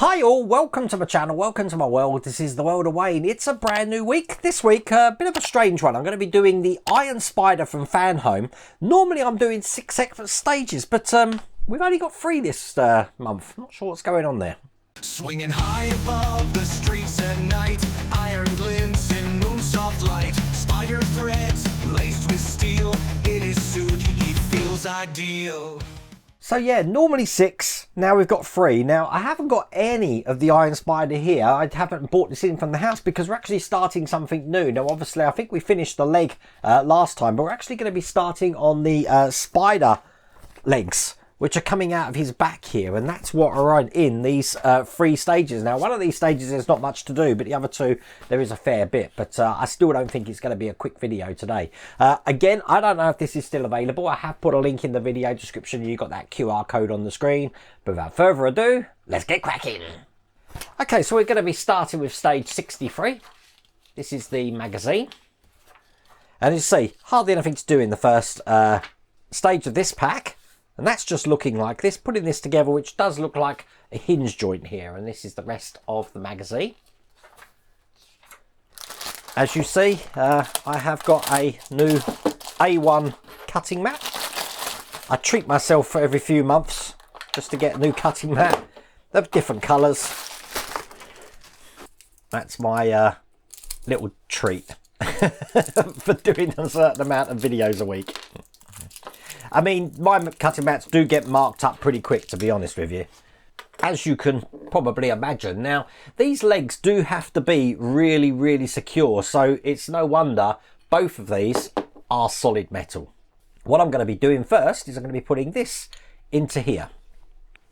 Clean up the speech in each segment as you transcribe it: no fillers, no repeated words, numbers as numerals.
Hi all, welcome to my channel, welcome to my world. This is the world of Wayne. It's a brand new week. This week, a bit of a strange one. I'm going to be doing the Iron Spider from Fanhome. Normally I'm doing 6 separate stages, but we've only got 3 this month. Not sure what's going on there. Swinging high above the streets at night, iron glints in moonsoft light, spider threads laced with steel, in his suit he feels ideal. So yeah, normally 6, now we've got 3. Now I haven't got any of the Iron Spider here. I haven't brought this in from the house because we're actually starting something new. Now obviously I think we finished the leg last time, but we're actually going to be starting on the spider legs, which are coming out of his back here, and that's what are in these 3 stages. Now one of these stages there's not much to do, but the other 2 there is a fair bit, but I still don't think it's going to be a quick video today. Again, I don't know if this is still available. I have put a link in the video description. You got that QR code on the screen, but without further ado, let's get cracking. Okay, so we're going to be starting with stage 63. This is the magazine, and you see hardly anything to do in the first stage of this pack. And that's just looking like this, putting this together, which does look like a hinge joint here. And this is the rest of the magazine. As you see, I have got a new A1 cutting mat. I treat myself for every few months just to get a new cutting mat. They're different colours. That's my little treat for doing a certain amount of videos a week. I mean, my cutting mats do get marked up pretty quick, to be honest with you, as you can probably imagine. Now, these legs do have to be really, really secure, so it's no wonder both of these are solid metal. What I'm going to be doing first is I'm going to be putting this into here.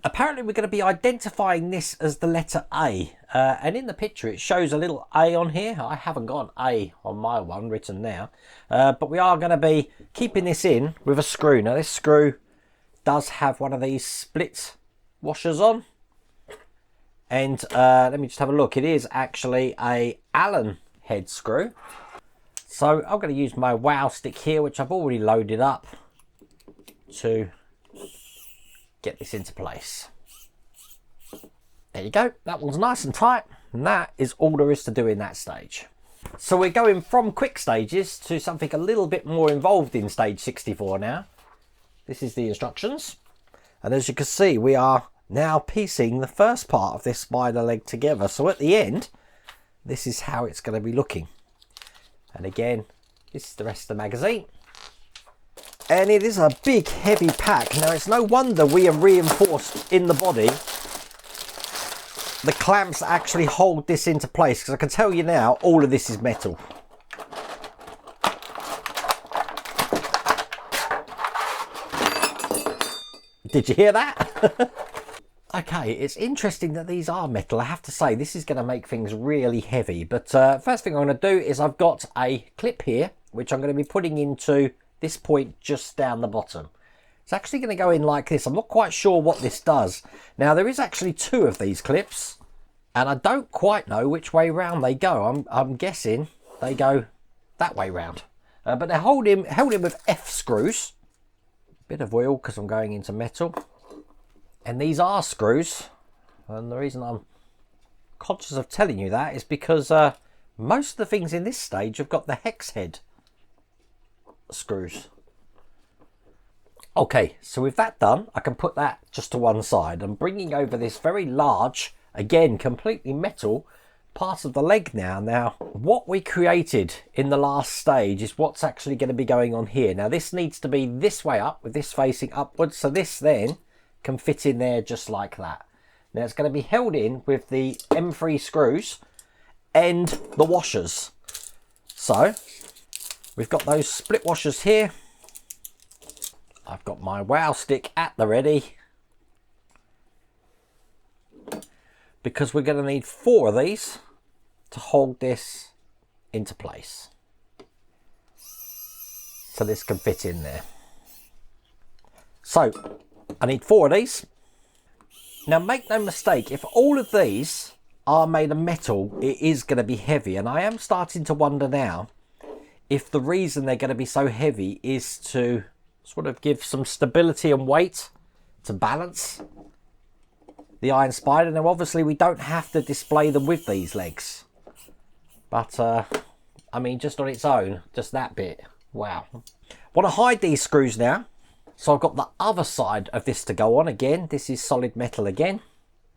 Apparently, we're going to be identifying this as the letter A, and in the picture it shows a little A on here. I haven't got an A on my one written now, but we are going to be keeping this in with a screw. Now this screw does have one of these split washers on, and let me just have a look. It is actually a Allen head screw. So I'm going to use my wow stick here, which I've already loaded up, to get this into place. There you go, that one's nice and tight, and that is all there is to do in that stage. So we're going from quick stages to something a little bit more involved in stage 64 now. This is the instructions, and as you can see we are now piecing the first part of this spider leg together. So at the end, this is how it's going to be looking. And again, this is the rest of the magazine. And it is a big, heavy pack. Now, it's no wonder we are reinforced in the body. The clamps actually hold this into place, because I can tell you now, all of this is metal. Did you hear that? Okay, it's interesting that these are metal. I have to say, this is going to make things really heavy. But first thing I'm going to do is I've got a clip here, which I'm going to be putting into this point just down the bottom. It's actually going to go in like this. I'm not quite sure what this does. Now there is actually 2 of these clips, and I don't quite know which way round they go. I'm guessing they go that way round, but they're held in with F screws. Bit of oil because I'm going into metal, and these are screws. And the reason I'm conscious of telling you that is because most of the things in this stage have got the hex head screws. Okay, so with that done, I can put that just to one side. I'm bringing over this very large, again completely metal part of the leg now. Now what we created in the last stage is what's actually going to be going on here. Now this needs to be this way up, with this facing upwards, so this then can fit in there just like that. Now it's going to be held in with the M3 screws and the washers. So we've got those split washers here. I've got my wow stick at the ready, because we're going to need 4 of these to hold this into place, so this can fit in there. So I need 4 of these. Now make no mistake, if all of these are made of metal, it is going to be heavy, and I am starting to wonder now if the reason they're going to be so heavy is to sort of give some stability and weight to balance the iron spider. Now obviously we don't have to display them with these legs, but I mean just on its own, just that bit, wow. Want to hide these screws now, so I've got the other side of this to go on. Again, this is solid metal again.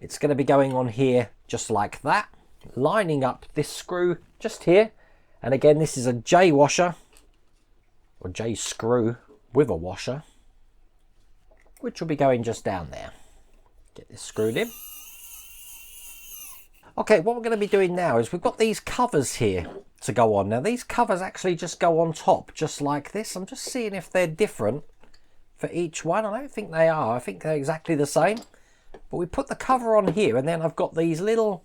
It's going to be going on here just like that, lining up this screw just here. And again, this is a J washer, or J screw with a washer, which will be going just down there. Get this screwed in. Okay, what we're going to be doing now is we've got these covers here to go on. Now these covers actually just go on top, just like this. I'm just seeing if they're different for each one. I don't think they are. I think they're exactly the same. But we put the cover on here, and then I've got these little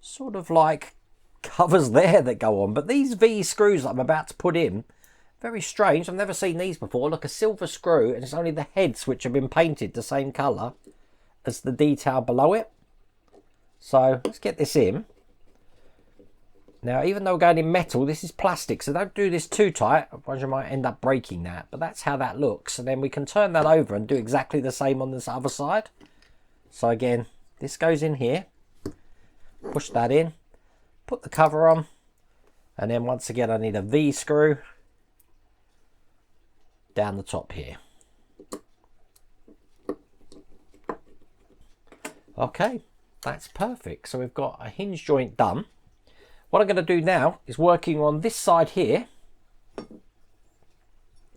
sort of like covers there that go on. But these V screws that I'm about to put in, very strange. I've never seen these before. Look, a silver screw, and it's only the heads which have been painted the same colour as the detail below it. So let's get this in. Now, even though we're going in metal, this is plastic, so don't do this too tight, otherwise you might end up breaking that. But that's how that looks. And then we can turn that over and do exactly the same on this other side. So again, this goes in here. Push that in. Put the cover on. And then once again, I need a V screw down the top here. Okay, that's perfect. So we've got a hinge joint done. What I'm going to do now is working on this side here.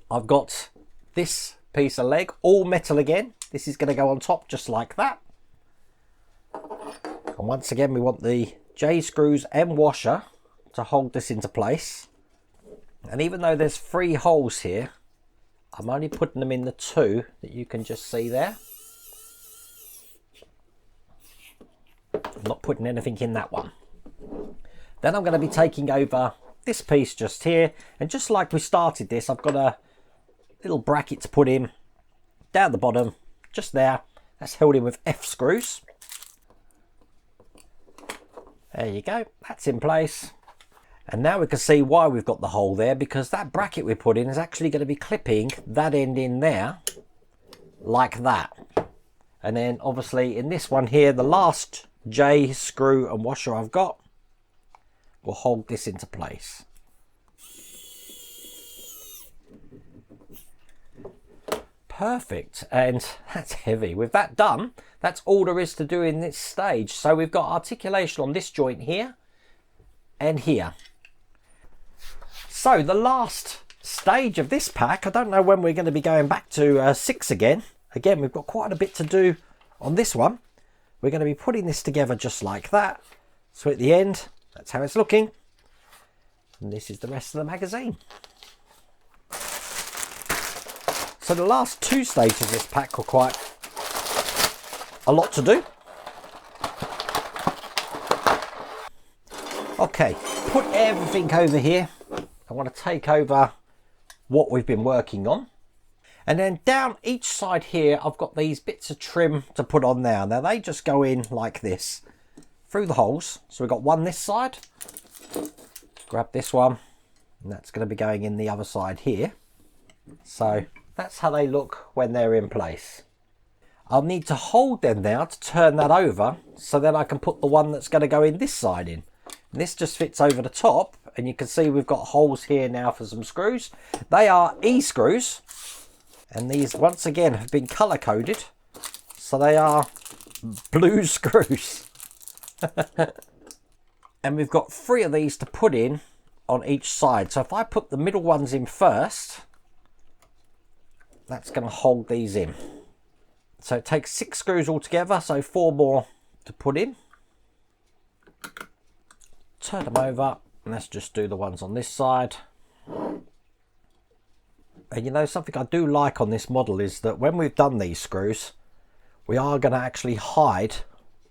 I've got this piece of leg, all metal again. This is going to go on top just like that. And once again, we want the J screws and washer to hold this into place. And even though there's 3 holes here, I'm only putting them in the 2 that you can just see there. I'm not putting anything in that one. Then I'm going to be taking over this piece just here. And just like we started this, I've got a little bracket to put in down the bottom, just there. That's held in with F screws. There you go. That's in place. And now we can see why we've got the hole there, because that bracket we put in is actually going to be clipping that end in there like that. And then obviously in this one here, the last J screw and washer I've got will hold this into place. Perfect. And that's heavy. With that done, that's all there is to do in this stage. So we've got articulation on this joint here and here. So the last stage of this pack, I don't know when we're going to be going back to 6 again. Again, we've got quite a bit to do on this one. We're going to be putting this together just like that. So at the end, that's how it's looking. And this is the rest of the magazine. So the last 2 stages of this pack were quite a lot to do. Okay, put everything over here. I want to take over what we've been working on. And then down each side here, I've got these bits of trim to put on there. Now they just go in like this through the holes. So we've got one this side. Grab this one, and that's going to be going in the other side here. So that's how they look when they're in place. I'll need to hold them now to turn that over, so then I can put the one that's going to go in this side in. And this just fits over the top, and you can see we've got holes here now for some screws. They are E screws, and these once again have been color coded, so they are blue screws. And we've got 3 of these to put in on each side. So if I put the middle ones in first, that's going to hold these in. So it takes 6 screws altogether, so 4 more to put in. Turn them over, and let's just do the ones on this side. And you know, something I do like on this model is that when we've done these screws, we are going to actually hide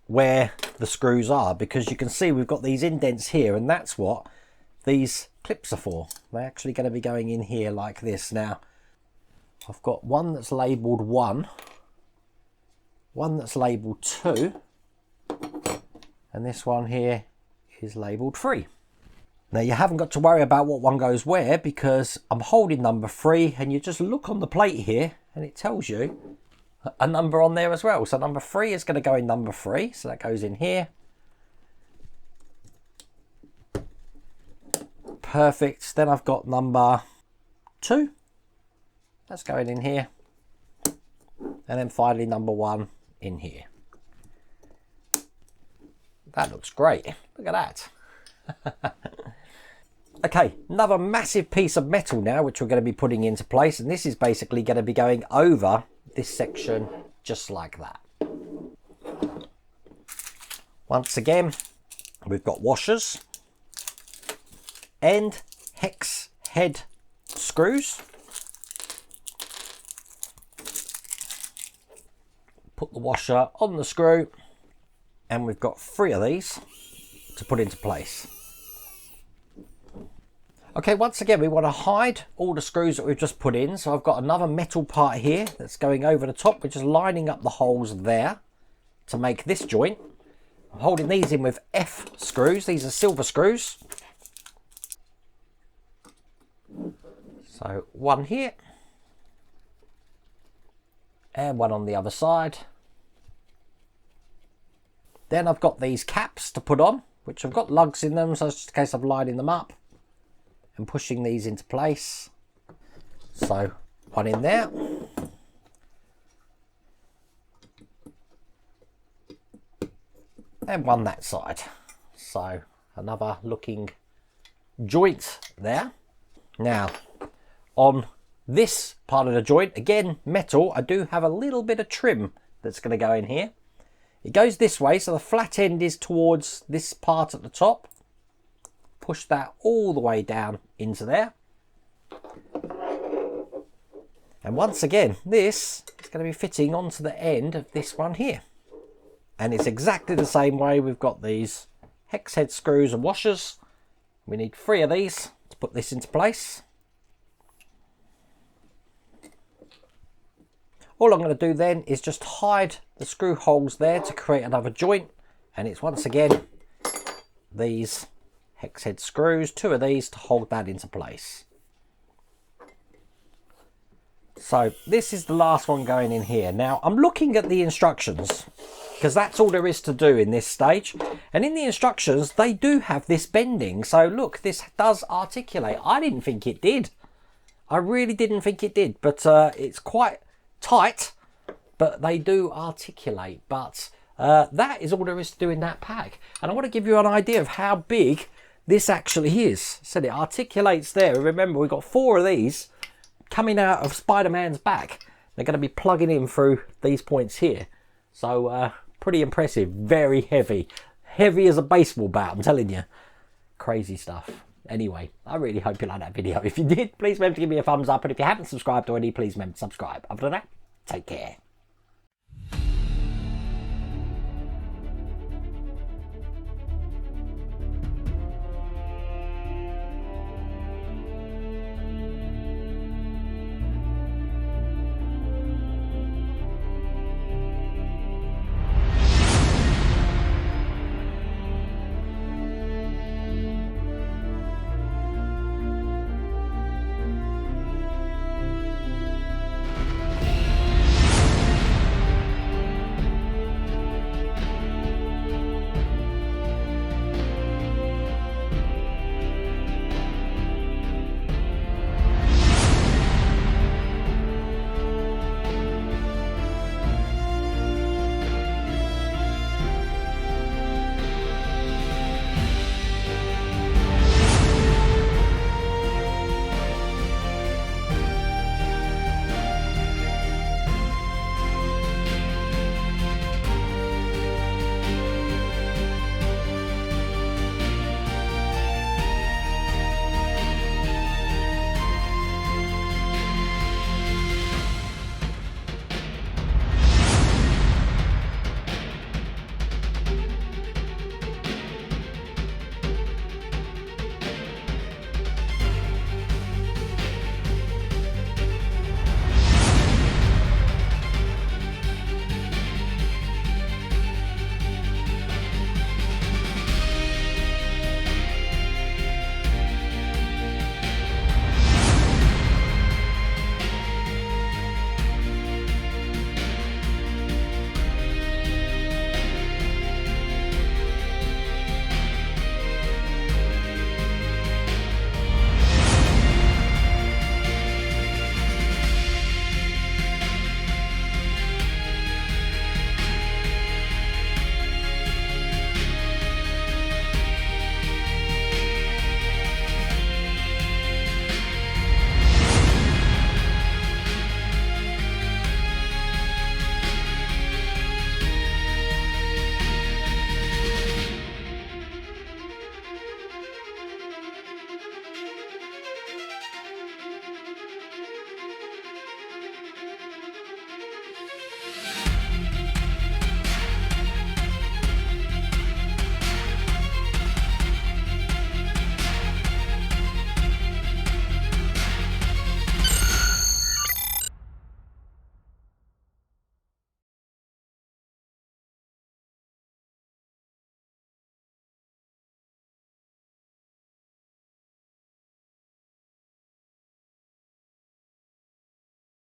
where the screws are, because you can see we've got these indents here, and that's what these clips are for. They're actually going to be going in here like this. Now I've got one that's labelled 1, one that's labelled 2, and this one here is labelled 3. Now you haven't got to worry about what one goes where, because I'm holding number 3, and you just look on the plate here and it tells you a number on there as well. So number 3 is going to go in number 3. So that goes in here. Perfect. Then I've got number 2. That's going in here. And then finally number 1 in here. That looks great. Look at that. Okay, another massive piece of metal now, which we're going to be putting into place. And this is basically going to be going over this section just like that. Once again, we've got washers and hex head screws. Put the washer on the screw, and we've got 3 of these to put into place. Okay, once again, we want to hide all the screws that we've just put in. So I've got another metal part here that's going over the top. We're just lining up the holes there to make this joint. I'm holding these in with F screws. These are silver screws. So 1 here. And 1 on the other side. Then I've got these caps to put on, which have got lugs in them. So it's just a case of lining them up and pushing these into place. So 1 in there. And 1 that side. So another looking joint there. Now on this part of the joint, again metal, I do have a little bit of trim that's going to go in here. It goes this way, so the flat end is towards this part at the top. Push that all the way down into there. And once again, this is going to be fitting onto the end of this one here. And it's exactly the same way. We've got these hex head screws and washers. We need 3 of these to put this into place. All I'm going to do then is just hide the screw holes there to create another joint. And it's once again these hex head screws, 2 of these to hold that into place. So this is the last one going in here. Now I'm looking at the instructions because that's all there is to do in this stage. And in the instructions, they do have this bending. So look, this does articulate. I didn't think it did. I really didn't think it did, but it's quite tight, but they do articulate. But that is all there is to do in that pack. And I want to give you an idea of how big this actually is. So it articulates there. Remember, we've got 4 of these coming out of Spider-Man's back. They're going to be plugging in through these points here. So pretty impressive. Very heavy. Heavy as a baseball bat, I'm telling you. Crazy stuff. Anyway, I really hope you liked that video. If you did, please remember to give me a thumbs up. And if you haven't subscribed already, please remember to subscribe. Other than that, take care.